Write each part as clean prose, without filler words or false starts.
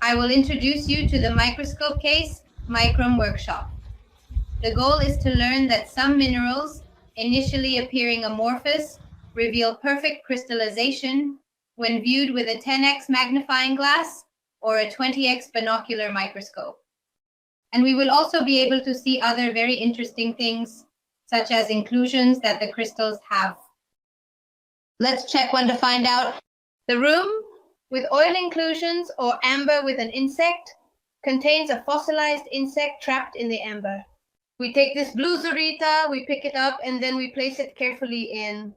I will introduce you to the microscope case Microm workshop. The goal is to learn that some minerals, initially appearing amorphous, reveal perfect crystallization when viewed with a 10x magnifying glass or a 20x binocular microscope. And we will also be able to see other very interesting things, such as inclusions that the crystals have. Let's check one to find out. The room with oil inclusions or amber with an insect contains a fossilized insect trapped in the amber. We take this blue Zorita, we pick it up, and then we place it carefully in.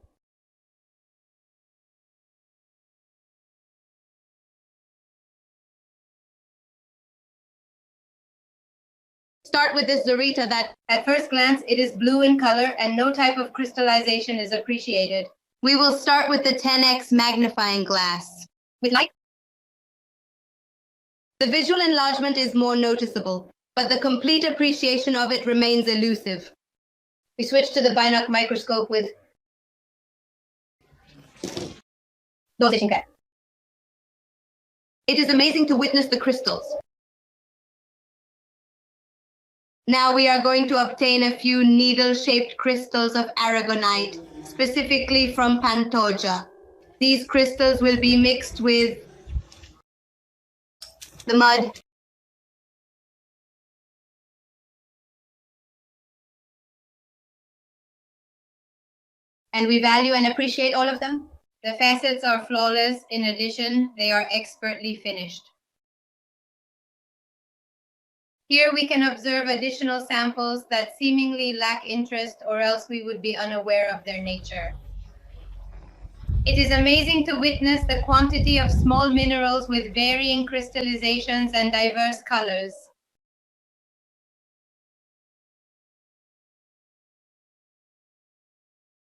Start with this Zorita that at first glance it is blue in color and no type of crystallization is appreciated. We will start with the 10x magnifying glass. With light, the visual enlargement is more noticeable, but the complete appreciation of it remains elusive. We switch to the binoc microscope with dosage. It is amazing to witness the crystals. Now we are going to obtain a few needle-shaped crystals of aragonite, specifically from Pantoja. These crystals will be mixed with the mud, and we value and appreciate all of them. The facets are flawless. In addition, they are expertly finished. Here we can observe additional samples that seemingly lack interest, or else we would be unaware of their nature. It is amazing to witness the quantity of small minerals with varying crystallizations and diverse colors.